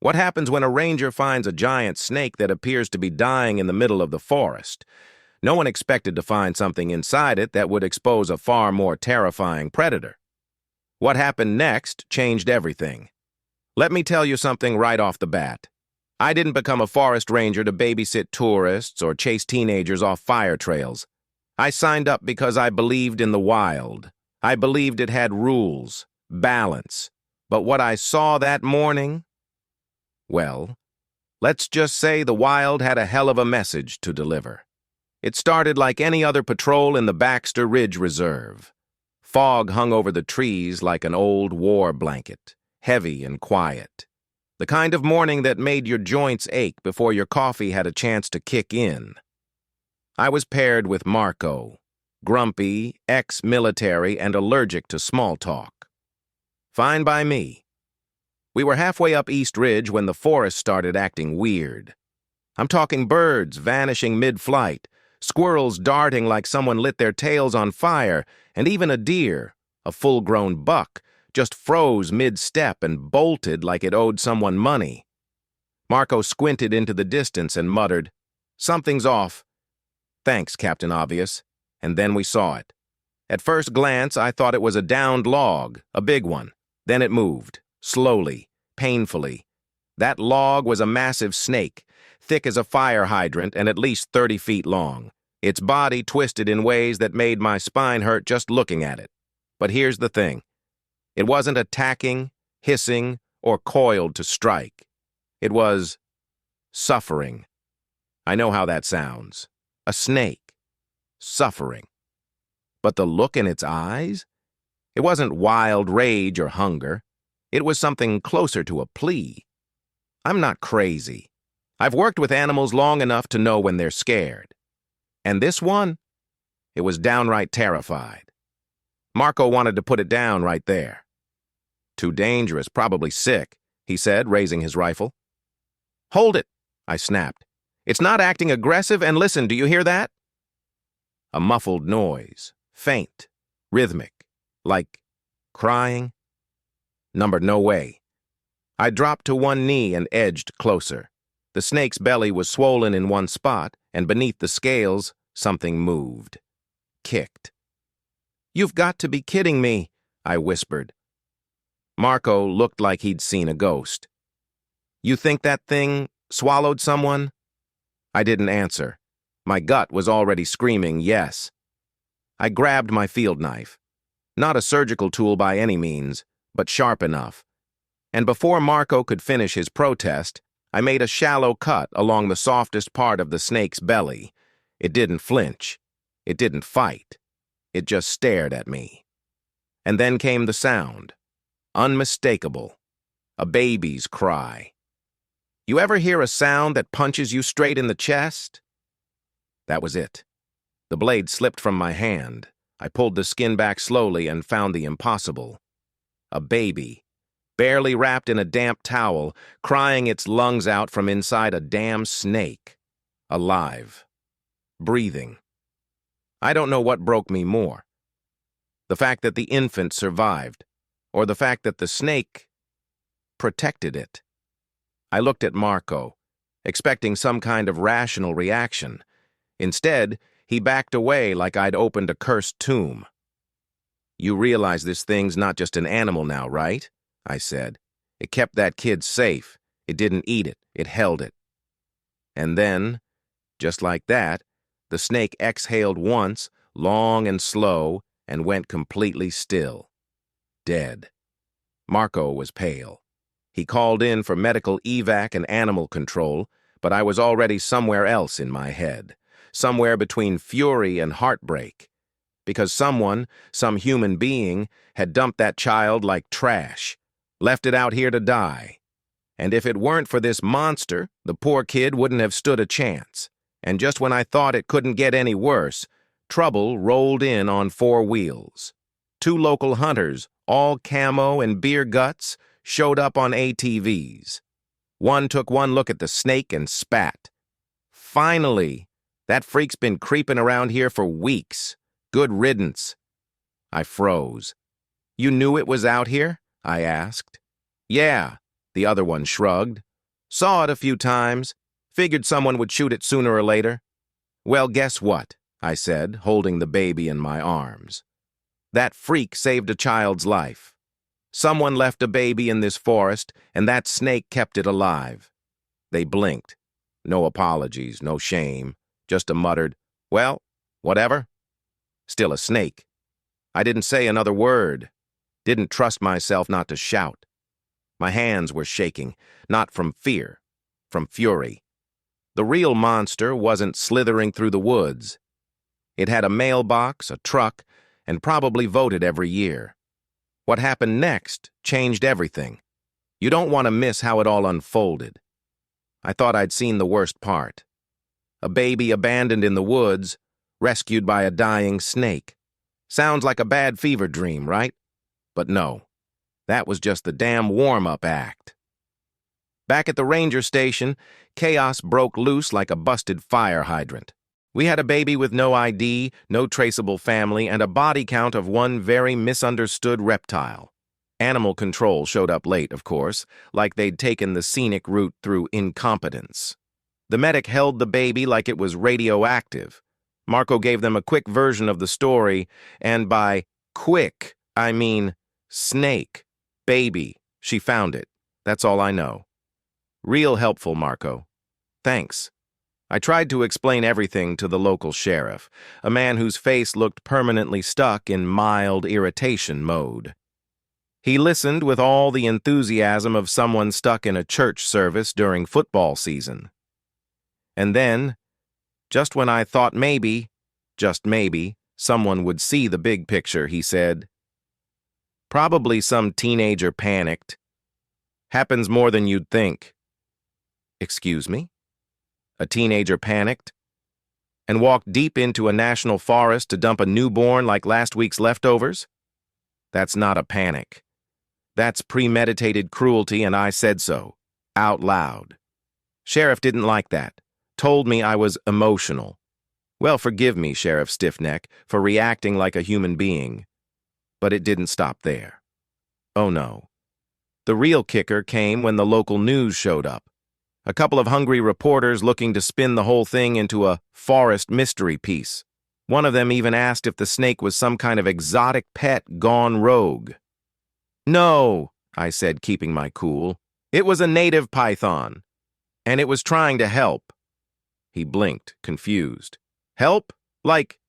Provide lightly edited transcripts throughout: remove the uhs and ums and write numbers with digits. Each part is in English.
What happens when a ranger finds a giant snake that appears to be dying in the middle of the forest? No one expected to find something inside it that would expose a far more terrifying predator. What happened next changed everything. Let me tell you something right off the bat. I didn't become a forest ranger to babysit tourists or chase teenagers off fire trails. I signed up because I believed in the wild. I believed it had rules, balance. But what I saw that morning? Well, let's just say the wild had a hell of a message to deliver. It started like any other patrol in the Baxter Ridge Reserve. Fog hung over the trees like an old war blanket, heavy and quiet. The kind of morning that made your joints ache before your coffee had a chance to kick in. I was paired with Marco, grumpy, ex-military, and allergic to small talk. Fine by me. We were halfway up East Ridge when the forest started acting weird. I'm talking birds vanishing mid-flight, squirrels darting like someone lit their tails on fire, and even a deer, a full-grown buck, just froze mid-step and bolted like it owed someone money. Marco squinted into the distance and muttered, "Something's off." "Thanks, Captain Obvious." And then we saw it. At first glance, I thought it was a downed log, a big one. Then it moved, slowly, painfully. That log was a massive snake, thick as a fire hydrant and at least 30 feet long. Its body twisted in ways that made my spine hurt just looking at it. But here's the thing. It wasn't attacking, hissing, or coiled to strike. It was suffering. I know how that sounds. A snake. Suffering. But the look in its eyes? It wasn't wild rage or hunger. It was something closer to a plea. I'm not crazy. I've worked with animals long enough to know when they're scared. And this one? It was downright terrified. Marco wanted to put it down right there. "Too dangerous, probably sick," he said, raising his rifle. "Hold it," I snapped. "It's not acting aggressive, and listen, do you hear that?" A muffled noise, faint, rhythmic, like crying. No way. I dropped to one knee and edged closer. The snake's belly was swollen in one spot, and beneath the scales, something moved. Kicked. "You've got to be kidding me," I whispered. Marco looked like he'd seen a ghost. "You think that thing swallowed someone?" I didn't answer. My gut was already screaming yes. I grabbed my field knife. Not a surgical tool by any means, but sharp enough. And before Marco could finish his protest, I made a shallow cut along the softest part of the snake's belly. It didn't flinch. It didn't fight. It just stared at me. And then came the sound. Unmistakable. A baby's cry. You ever hear a sound that punches you straight in the chest? That was it. The blade slipped from my hand. I pulled the skin back slowly and found the impossible. A baby, barely wrapped in a damp towel, crying its lungs out from inside a damn snake. Alive. Breathing. I don't know what broke me more. The fact that the infant survived, or the fact that the snake protected it. I looked at Marco, expecting some kind of rational reaction. Instead, he backed away like I'd opened a cursed tomb. "You realize this thing's not just an animal now, right?" I said. "It kept that kid safe. It didn't eat it. It held it." And then, just like that, the snake exhaled once, long and slow, and went completely still. Dead. Marco was pale. He called in for medical evac and animal control, but I was already somewhere else in my head. Somewhere between fury and heartbreak. Because someone, some human being, had dumped that child like trash, left it out here to die. And if it weren't for this monster, the poor kid wouldn't have stood a chance. And just when I thought it couldn't get any worse, trouble rolled in on 4 wheels. 2 local hunters, all camo and beer guts, showed up on ATVs. One took one look at the snake and spat. "Finally! That freak's been creeping around here for weeks. Good riddance." I froze. "You knew it was out here?" I asked. "Yeah," the other one shrugged. Saw it a few times. Figured someone would shoot it sooner or later. Well, guess what? I said, holding the baby in my arms. That freak saved a child's life. Someone left a baby in this forest, and that snake kept it alive. They blinked. No apologies, no shame, just a muttered, "Well, whatever." Still a snake. I didn't say another word. Didn't trust myself not to shout. My hands were shaking, not from fear, from fury. The real monster wasn't slithering through the woods. It had a mailbox, a truck, and probably voted every year. What happened next changed everything. You don't want to miss how it all unfolded. I thought I'd seen the worst part. A baby abandoned in the woods, rescued by a dying snake. Sounds like a bad fever dream, right? But no, that was just the damn warm-up act. Back at the ranger station, chaos broke loose like a busted fire hydrant. We had a baby with no ID, no traceable family, and a body count of one very misunderstood reptile. Animal control showed up late, of course, like they'd taken the scenic route through incompetence. The medic held the baby like it was radioactive. Marco gave them a quick version of the story, and by quick, I mean snake, baby, she found it. That's all I know. Real helpful, Marco. Thanks. I tried to explain everything to the local sheriff, a man whose face looked permanently stuck in mild irritation mode. He listened with all the enthusiasm of someone stuck in a church service during football season. And then, just when I thought maybe, just maybe, someone would see the big picture, he said, "Probably some teenager panicked. Happens more than you'd think." Excuse me? A teenager panicked and walked deep into a national forest to dump a newborn like last week's leftovers? That's not a panic. That's premeditated cruelty, and I said so, out loud. Sheriff didn't like that, told me I was emotional. Well, forgive me, Sheriff Stiffneck, for reacting like a human being. But it didn't stop there. Oh no. The real kicker came when the local news showed up. A couple of hungry reporters looking to spin the whole thing into a forest mystery piece. One of them even asked if the snake was some kind of exotic pet gone rogue. "No," I said, keeping my cool. "It was a native python, and it was trying to help." He blinked, confused. "Help? Like,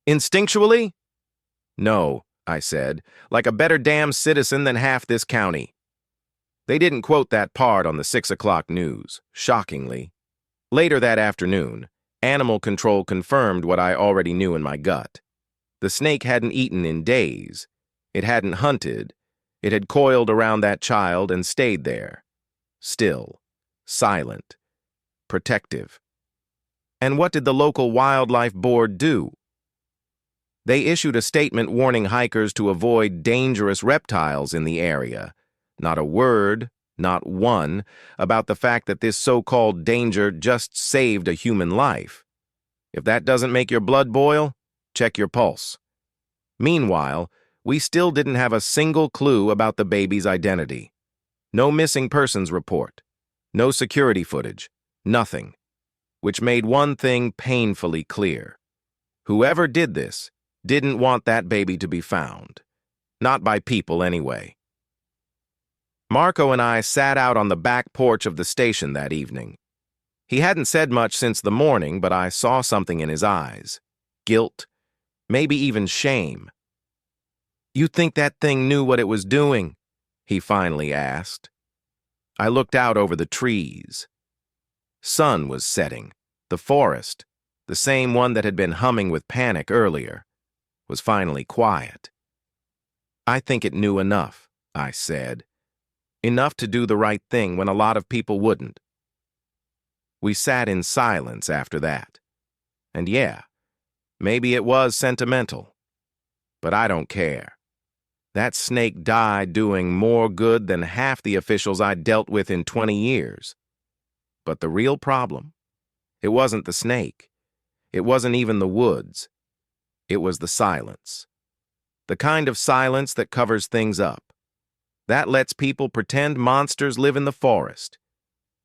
instinctually?" "No," I said, "like a better damn citizen than half this county." They didn't quote that part on the 6 o'clock news, shockingly. Later that afternoon, animal control confirmed what I already knew in my gut. The snake hadn't eaten in days. It hadn't hunted. It had coiled around that child and stayed there. Still, silent, protective. And what did the local wildlife board do? They issued a statement warning hikers to avoid dangerous reptiles in the area. Not a word, not one, about the fact that this so-called danger just saved a human life. If that doesn't make your blood boil, check your pulse. Meanwhile, we still didn't have a single clue about the baby's identity. No missing persons report, no security footage, nothing. Which made one thing painfully clear. Whoever did this didn't want that baby to be found. Not by people, anyway. Marco and I sat out on the back porch of the station that evening. He hadn't said much since the morning, but I saw something in his eyes. Guilt, maybe even shame. "You think that thing knew what it was doing?" he finally asked. I looked out over the trees. Sun was setting. The forest, the same one that had been humming with panic earlier, was finally quiet. "I think it knew enough," I said. "Enough to do the right thing when a lot of people wouldn't." We sat in silence after that. And yeah, maybe it was sentimental. But I don't care. That snake died doing more good than half the officials I'd dealt with in 20 years. But the real problem, it wasn't the snake. It wasn't even the woods. It was the silence. The kind of silence that covers things up. That lets people pretend monsters live in the forest.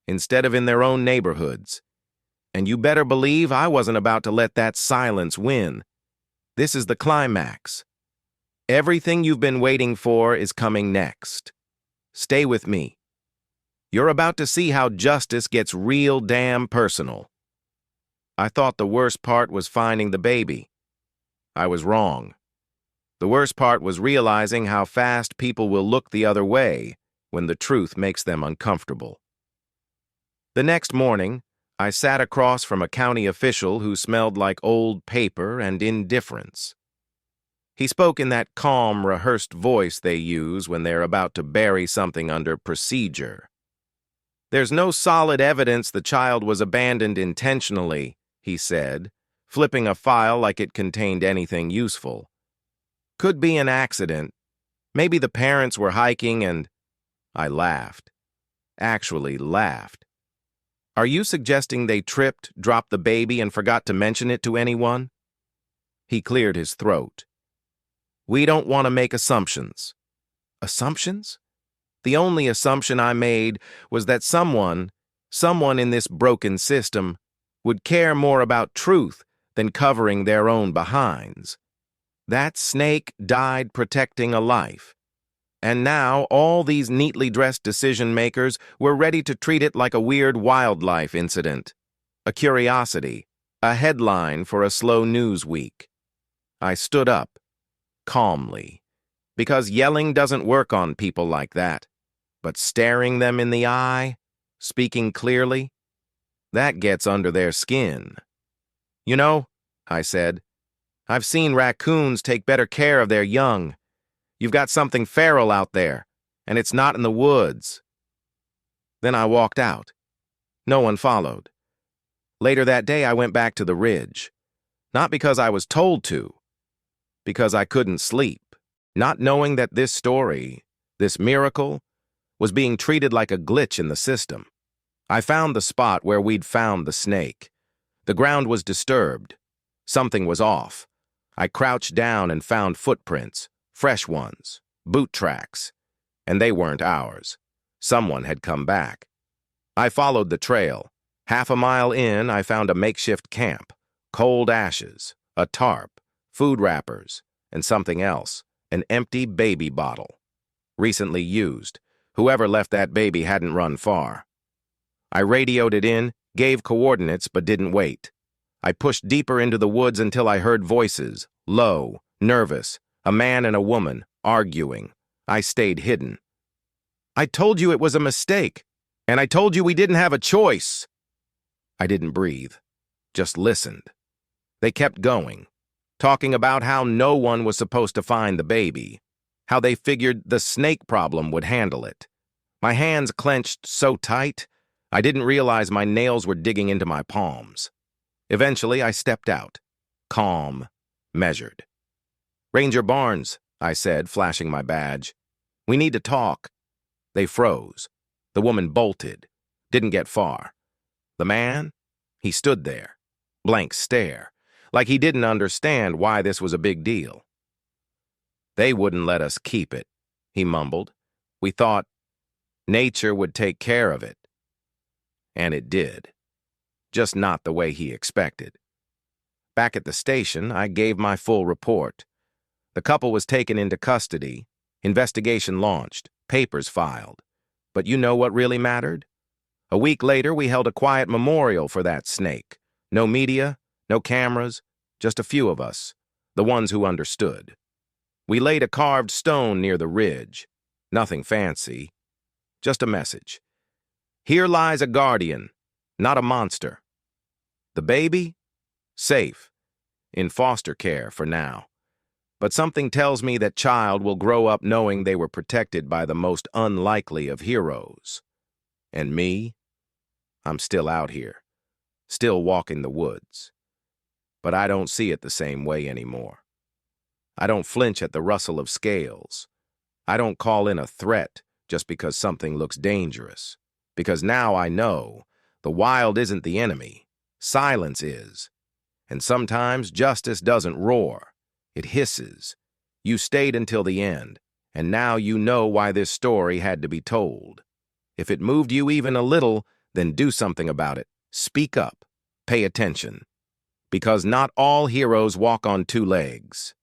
instead of in their own neighborhoods. And you better believe I wasn't about to let that silence win. This is the climax. Everything you've been waiting for is coming next. Stay with me. You're about to see how justice gets real damn personal. I thought the worst part was finding the baby. I was wrong. The worst part was realizing how fast people will look the other way when the truth makes them uncomfortable. The next morning, I sat across from a county official who smelled like old paper and indifference. He spoke in that calm, rehearsed voice they use when they're about to bury something under procedure. "There's no solid evidence the child was abandoned intentionally," he said, flipping a file like it contained anything useful. "Could be an accident. Maybe the parents were hiking and—" I laughed. Actually laughed. "Are you suggesting they tripped, dropped the baby, and forgot to mention it to anyone?" He cleared his throat. "We don't want to make assumptions." Assumptions? The only assumption I made was that someone in this broken system, would care more about truth than covering their own behinds. That snake died protecting a life. And now all these neatly dressed decision-makers were ready to treat it like a weird wildlife incident, a curiosity, a headline for a slow news week. I stood up, calmly, because yelling doesn't work on people like that, but staring them in the eye, speaking clearly, that gets under their skin. "You know," I said, "I've seen raccoons take better care of their young. You've got something feral out there, and it's not in the woods." Then I walked out. No one followed. Later that day, I went back to the ridge. Not because I was told to, because I couldn't sleep, not knowing that this story, this miracle, was being treated like a glitch in the system. I found the spot where we'd found the snake. The ground was disturbed. Something was off. I crouched down and found footprints, fresh ones, boot tracks, and they weren't ours. Someone had come back. I followed the trail. Half a mile in, I found a makeshift camp, cold ashes, a tarp, food wrappers, and something else, an empty baby bottle. Recently used. Whoever left that baby hadn't run far. I radioed it in, gave coordinates, but didn't wait. I pushed deeper into the woods until I heard voices, low, nervous, a man and a woman, arguing. I stayed hidden. "I told you it was a mistake, and I told you we didn't have a choice." I didn't breathe, just listened. They kept going, talking about how no one was supposed to find the baby, how they figured the snake problem would handle it. My hands clenched so tight, I didn't realize my nails were digging into my palms. Eventually, I stepped out, calm, measured. "Ranger Barnes," I said, flashing my badge. "We need to talk." They froze. The woman bolted, didn't get far. The man? He stood there, blank stare, like he didn't understand why this was a big deal. "They wouldn't let us keep it," he mumbled. "We thought nature would take care of it." And it did. Just not the way he expected. Back at the station, I gave my full report. The couple was taken into custody, investigation launched, papers filed. But you know what really mattered? A week later, we held a quiet memorial for that snake. No media, no cameras, just a few of us, the ones who understood. We laid a carved stone near the ridge. Nothing fancy, just a message. Here lies a guardian, not a monster. The baby? Safe. In foster care for now. But something tells me that child will grow up knowing they were protected by the most unlikely of heroes. And me? I'm still out here, still walking the woods. But I don't see it the same way anymore. I don't flinch at the rustle of scales. I don't call in a threat just because something looks dangerous. Because now I know the wild isn't the enemy. Silence is. And sometimes justice doesn't roar. It hisses. You stayed until the end, and now you know why this story had to be told. If it moved you even a little, then do something about it. Speak up. Pay attention. Because not all heroes walk on two legs.